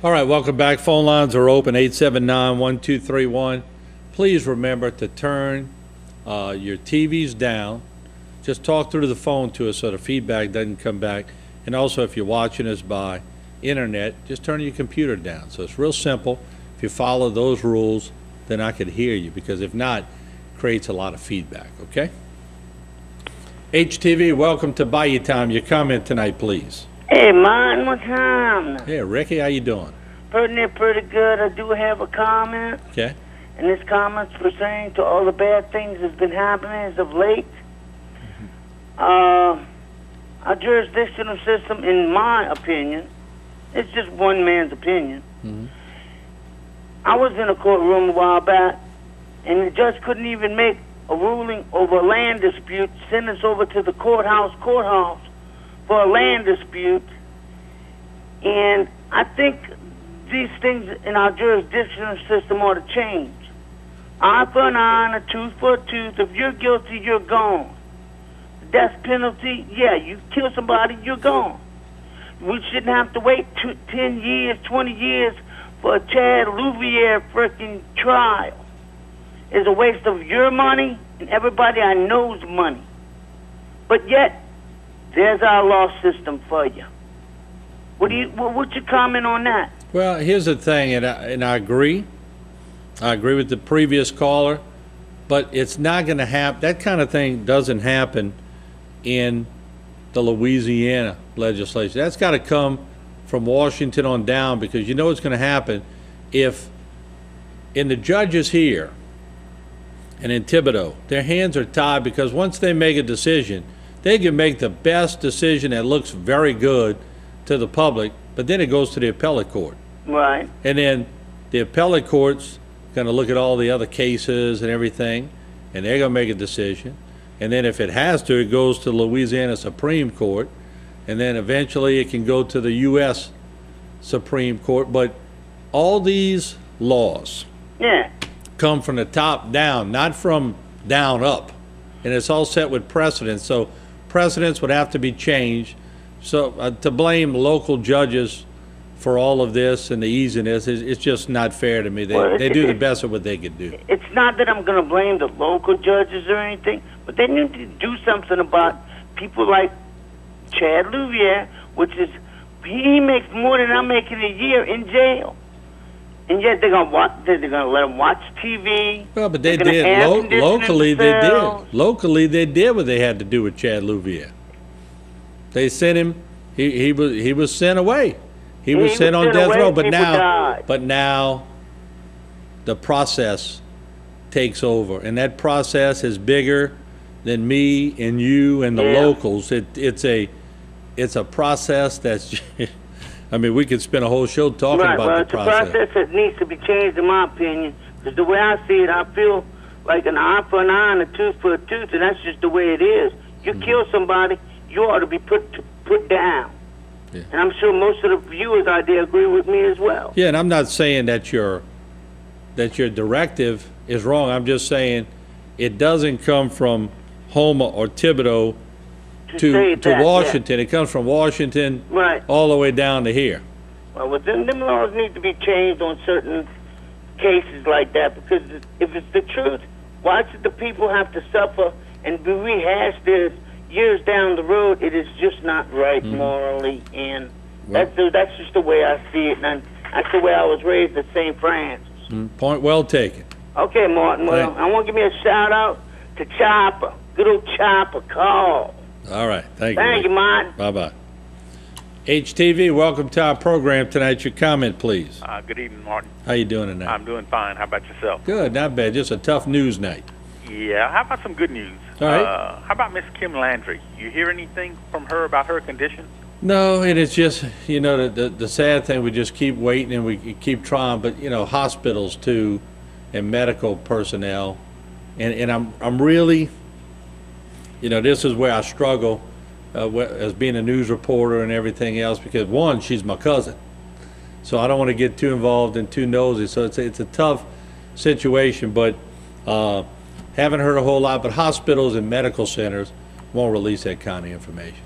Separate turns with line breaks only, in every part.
All right, welcome back. Phone lines are open, 879-1231. Please remember to turn your TVs down. Just talk through the phone to us so the feedback doesn't come back. And also, if you're watching us by internet, just turn your computer down. So it's real simple. If you follow those rules, then I could hear you, because if not, it creates a lot of feedback, okay? HTV, welcome to Bayou Time. Your comment tonight, please.
Hey, Martin, what's happening?
Hey, Ricky, how you doing?
Pretty good. I do have a comment.
Okay.
And this comment's pertaining to all the bad things that's been happening as of late. Our jurisdictional system, in my opinion, it's just one man's opinion. I was in a courtroom a while back, and the judge couldn't even make a ruling over a land dispute, send us over to the courthouse for a land dispute. And I think these things in our jurisdictional system ought to change. Eye for an eye and a tooth for a tooth. If you're guilty, you're gone. The death penalty, yeah, you kill somebody, you're gone. We shouldn't have to wait 10 years, 20 years for a Chad Louvier freaking trial. It's a waste of your money and everybody I know's money. But yet, there's our law system for you. What's your comment on that?
Well, here's the thing, and I agree. I agree with the previous caller, but it's not going to happen. That kind of thing doesn't happen in the Louisiana legislation. That's got to come from Washington on down, because you know what's going to happen if in the judges here and in Thibodeau, their hands are tied, because once they make a decision, they can make the best decision that looks very good to the public, but then it goes to the appellate court.
Right.
And then the appellate court's going to look at all the other cases and everything, and they're going to make a decision. And then if it has to, it goes to the Louisiana Supreme Court, and then eventually it can go to the U.S. Supreme Court. But all these laws come from the top down, not from down up. And it's all set with precedents. So precedents would have to be changed. So to blame local judges for all of this and the easiness, it's just not fair to me. They do the best of what they could do.
It's not that I'm going to blame the local judges or anything, but they need to do something about people like Chad Louvier, which is, he makes more than I'm making a year in jail. And yet they're going to let him watch TV.
Well, but they did. Locally, they did. Locally, they did what they had to do with Chad Louvier. They sent him, he was sent away. He was sent on death row, but now the process takes over, and that process is bigger than me and you and the locals. It's a process that's, I mean, we could spend a whole show talking about the process.
It's a process that needs to be changed, in my opinion, because the way I see it, I feel like an eye for an eye and a tooth for a tooth, and that's just the way it is. You kill somebody, you ought to be put down. Yeah. And I'm sure most of the viewers out there agree with me as well.
Yeah, and I'm not saying that your directive is wrong. I'm just saying it doesn't come from Houma or Thibodeau to Washington. It comes from Washington all the way down to here.
Well, them laws need to be changed on certain cases like that, because if it's the truth, why should the people have to suffer and be rehashed this years down the road? It is just not right morally, and that's just the way I see it, and that's the way I was raised at St. Francis.
Point well taken.
Okay, Martin. Well, I want to give me a shout out to Chopper, good old Chopper Call.
All right, thank you.
Thank you, Martin.
Bye bye. HTV, welcome to our program tonight. Your comment, please.
Good evening, Martin.
How you doing tonight?
I'm doing fine. How about yourself?
Good, not bad. Just a tough news night.
Yeah. How about some good news?
All right.
How about Miss Kim Landry? You hear anything from her about her condition?
No, and it's just, you know, the sad thing, we just keep waiting and we keep trying, but, you know, hospitals too and medical personnel. And I'm really, you know, this is where I struggle as being a news reporter and everything else, because one, she's my cousin. So I don't want to get too involved and too nosy. So it's a tough situation, but haven't heard a whole lot. But hospitals and medical centers won't release that kind of information.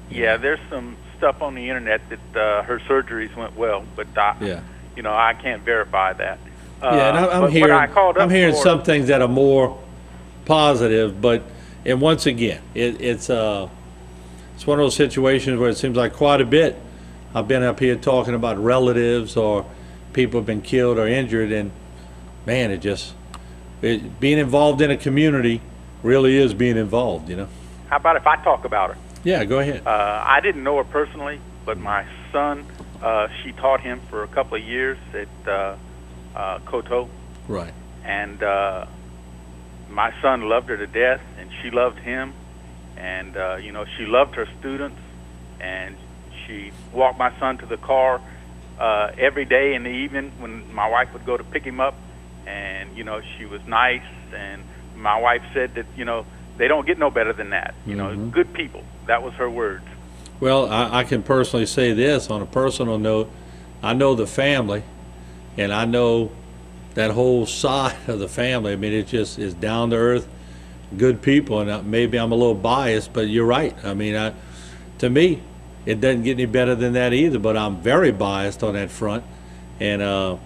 Yeah, there's some stuff on the internet that her surgeries went well, but
Yeah.
I can't verify that.
Yeah, and
but
I'm
what I called up
I'm hearing
for-
some things that are more positive, but and once again, it's one of those situations where it seems like quite a bit. I've been up here talking about relatives or people have been killed or injured, and man, being involved in a community really is being involved,
How about if I talk about her?
Yeah, go ahead.
I didn't know her personally, but my son, she taught him for a couple of years at Koto,
Right.
and my son loved her to death, and she loved him, and she loved her students, and she walked my son to the car every day in the evening when my wife would go to pick him up, and she was nice, and my wife said that they don't get no better than that. Good people. That was her words.
Well, I can personally say this on a personal note. I know the family, and I know that whole side of the family. I mean, it just is down to earth, good people, and maybe I'm a little biased, but you're right. I mean, to me, it doesn't get any better than that either, but I'm very biased on that front, and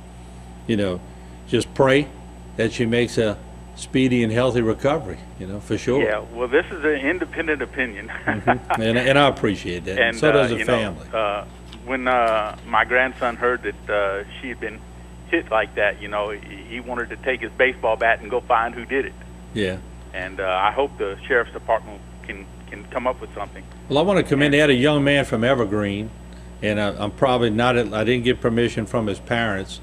just pray that she makes a speedy and healthy recovery, for sure.
Yeah, well, this is an independent opinion.
and I appreciate that.
And
so does the family.
When my grandson heard that she had been hit like that, he wanted to take his baseball bat and go find who did it.
Yeah.
And I hope the sheriff's department can come up with something.
Well, I want to commend. They had a young man from Evergreen, and I'm probably not. I didn't get permission from his parents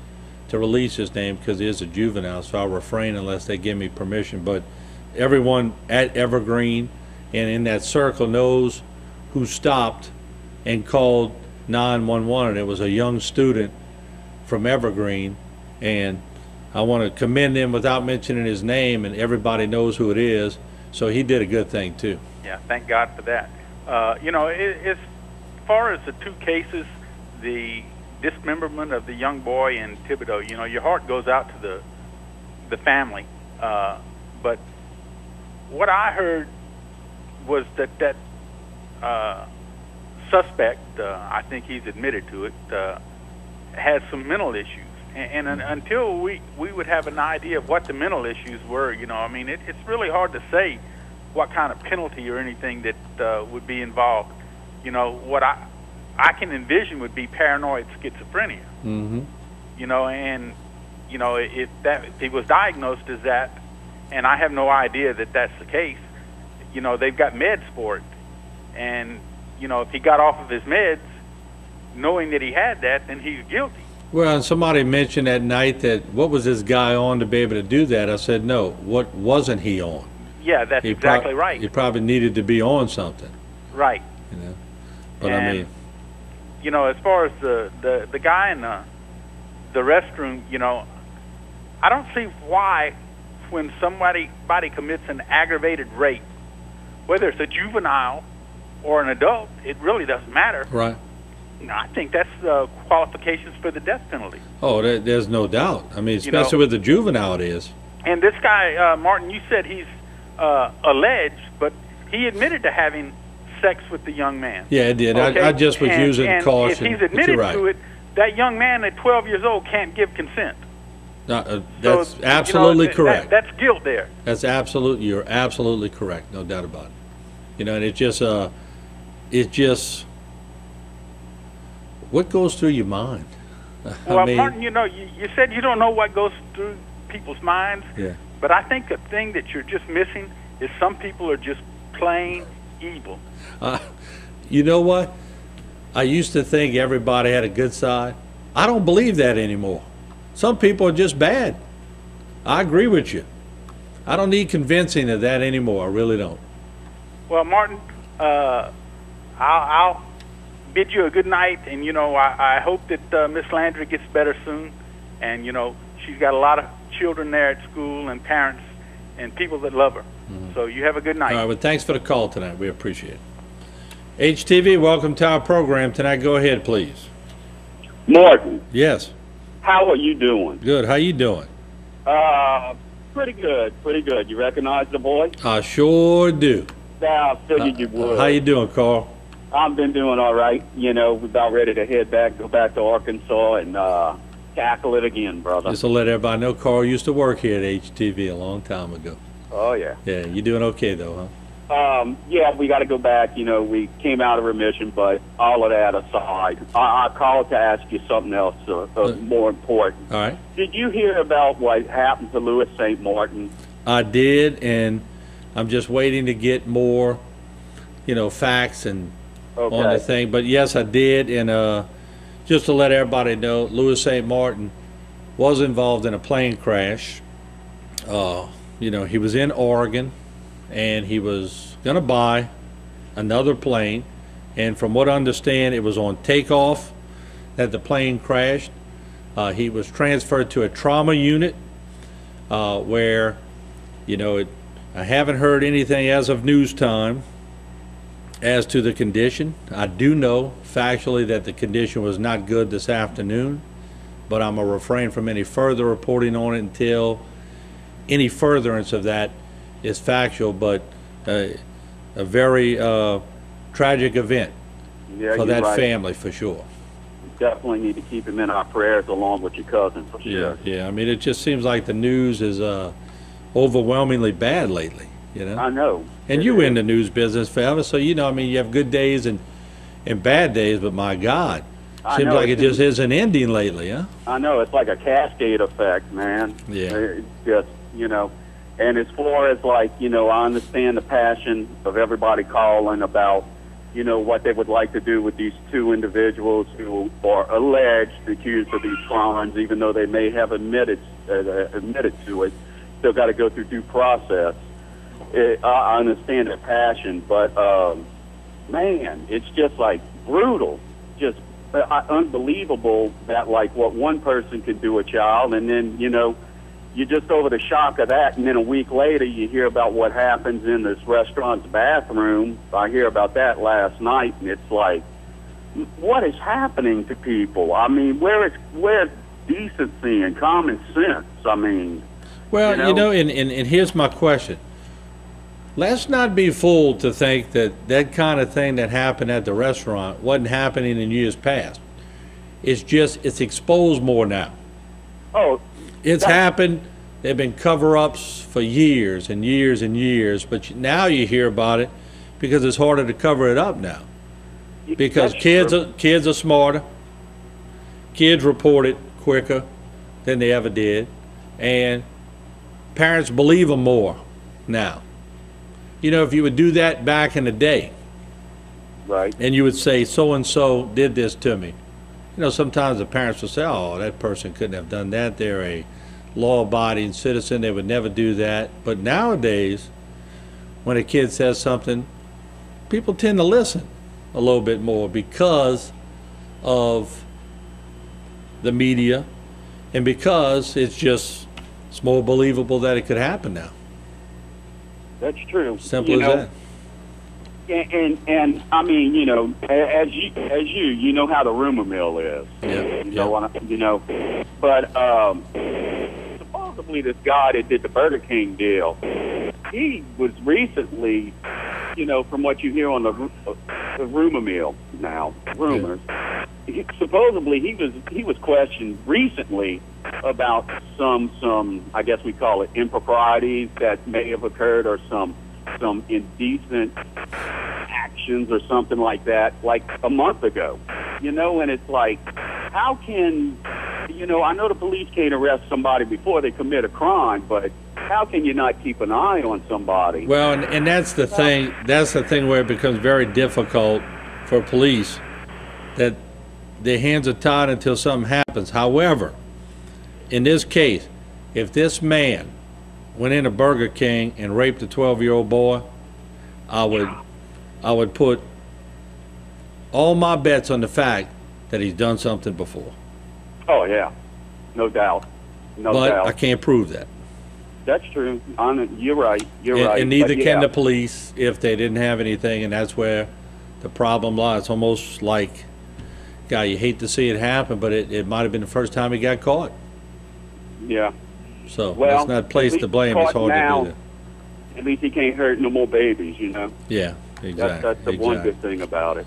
to release his name because he is a juvenile, so I'll refrain unless they give me permission. But everyone at Evergreen and in that circle knows who stopped and called 911, and it was a young student from Evergreen, and I want to commend him without mentioning his name, and everybody knows who it is, so he did a good thing too.
Yeah, thank God for that. As far as the two cases, the dismemberment of the young boy in Thibodeau, your heart goes out to the family. But what I heard was that suspect, I think he's admitted to it, has some mental issues. And until we would have an idea of what the mental issues were, it's really hard to say what kind of penalty or anything that would be involved. What I can envision would be paranoid schizophrenia.
Mm-hmm.
And if he was diagnosed as that, and I have no idea that that's the case, they've got meds for it, and if he got off of his meds, knowing that he had that, then he's guilty.
Well, and somebody mentioned that night that what was this guy on to be able to do that? I said no. What wasn't he on?
Yeah, that's exactly right.
He probably needed to be on something.
Right.
But
and,
I mean,
as far as the guy in the restroom, I don't see why when somebody commits an aggravated rape, whether it's a juvenile or an adult, it really doesn't matter.
Right.
I think that's qualifications for the death penalty.
Oh, there's no doubt. I mean, especially with the juvenile it is.
And this guy, Martin, you said he's alleged, but he admitted to having sex with the young man.
Yeah, it did.
Okay?
I just was using caution.
If he's admitted
right.
to it, that young man at 12 years old can't give consent.
That's absolutely correct.
That's guilt there.
That's absolutely. You're absolutely correct. No doubt about it. And it just. What goes through your mind?
Well, Martin, you said you don't know what goes through people's minds.
Yeah.
But I think the thing that you're just missing is some people are just plain evil.
You know what? I used to think everybody had a good side. I don't believe that anymore. Some people are just bad. I agree with you. I don't need convincing of that anymore. I really don't.
Well, Martin, I'll bid you a good night, and I hope that Miss Landry gets better soon, and she's got a lot of children there at school and parents and people that love her. Mm-hmm. So you have a good night.
All right, well, thanks for the call tonight. We appreciate it. HTV, welcome to our program tonight. Go ahead, please.
Martin.
Yes.
How are you doing?
Good. How you doing?
Pretty good, pretty good. You recognize the voice?
I sure do.
I figured you would.
How you doing, Carl?
I've been doing all right. You know, we're about ready to go back to Arkansas and tackle it again, brother.
Just to let everybody know, Carl used to work here at HTV a long time ago.
Oh, yeah.
Yeah, you doing okay, though, huh?
Yeah, we got to go back. You know, we came out of remission, but all of that aside, I called to ask you something else more important.
All right.
Did you hear about what happened to Louis St. Martin?
I did, and I'm just waiting to get more, facts and on the thing. But yes, I did, and just to let everybody know, Louis St. Martin was involved in a plane crash. He was in Oregon, and he was going to buy another plane, and from what I understand, it was on takeoff that the plane crashed. He was transferred to a trauma unit where, I haven't heard anything as of news time as to the condition. I do know factually that the condition was not good this afternoon, but I'm going to refrain from any further reporting on it until any furtherance of that is factual. But a very tragic event for that family, for sure.
Definitely need to keep him in our prayers along with your cousin, for sure.
Yeah. I mean, it just seems like the news is overwhelmingly bad lately,
I know.
And you in the news business forever, so you have good days and bad days, but my God, seems like it just isn't ending lately, huh?
I know, it's like a cascade effect, man.
Yeah.
It's just, and as far as I understand the passion of everybody calling about, what they would like to do with these two individuals who are alleged accused of these crimes, even though they may have admitted to it. Still got to go through due process. I understand their passion, but man, it's just brutal, just unbelievable that what one person could do a child, and then you're just over the shock of that, and then a week later you hear about what happens in this restaurant's bathroom. I hear about that last night, and it's what is happening to people? I mean, where's decency and common sense? I mean.
Well, and here's my question. Let's not be fooled to think that kind of thing that happened at the restaurant wasn't happening in years past. It's exposed more now.
Oh.
It's happened. There have been cover-ups for years and years and years, but now you hear about it because it's harder to cover it up now. Because kids are smarter. Kids report it quicker than they ever did, and parents believe them more now. If you would do that back in the day,
right,
and you would say, so-and-so did this to me, sometimes the parents would say, oh, that person couldn't have done that. They're a law-abiding citizen. They would never do that. But nowadays, when a kid says something, people tend to listen a little bit more because of the media and because it's more believable that it could happen now.
That's true.
Simple as that.
And I mean, as you know how the rumor mill is.
Yeah.
But supposedly this guy that did the Burger King deal, he was recently, from what you hear on the rumor mill now, rumors. Yeah. Supposedly he was questioned recently about some I guess we call it improprieties that may have occurred, or some indecent actions or something like that, a month ago. And it's how can, I know the police can't arrest somebody before they commit a crime, but how can you not keep an eye on somebody?
Well, and that's the thing. That's the thing where it becomes very difficult for police, that their hands are tied until something happens. However, in this case, if this man went into Burger King and raped a 12-year-old boy, I would put all my bets on the fact that he's done something before.
Oh yeah, no doubt, no doubt.
But I can't prove that.
That's true. You're right. You're right.
And neither can the police if they didn't have anything, and that's where the problem lies. It's almost like, God, you hate to see it happen, but it might have been the first time he got caught.
Yeah.
So that's not place to blame. It's hard to do that.
At least he can't hurt no more babies,
Yeah, exactly.
That's the one good thing about it.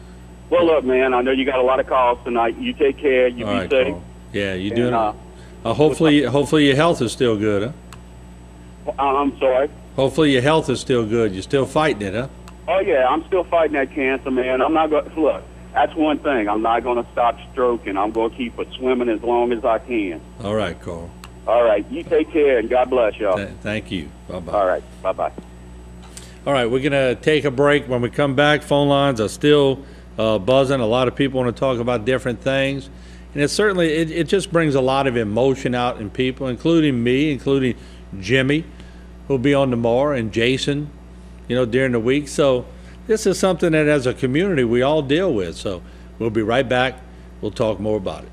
Well, look, man, I know you got a lot of calls tonight. You take care. You
All
be
right,
safe.
Carl. Yeah, you
And,
doing? Hopefully your health is still good, huh?
I'm sorry.
Hopefully your health is still good. You're still fighting it, huh?
Oh, yeah, I'm still fighting that cancer, man. I'm not going to, look, that's one thing. I'm not going to stop stroking. I'm going to keep it swimming as long as I can.
All right, Carl.
All right, you take care, and God bless y'all.
Thank you. Bye-bye.
All right, bye-bye.
All right, we're going to take a break. When we come back, phone lines are still buzzing. A lot of people want to talk about different things. And it just brings a lot of emotion out in people, including me, including Jimmy, who'll be on tomorrow, and Jason, during the week. So this is something that as a community we all deal with. So we'll be right back. We'll talk more about it.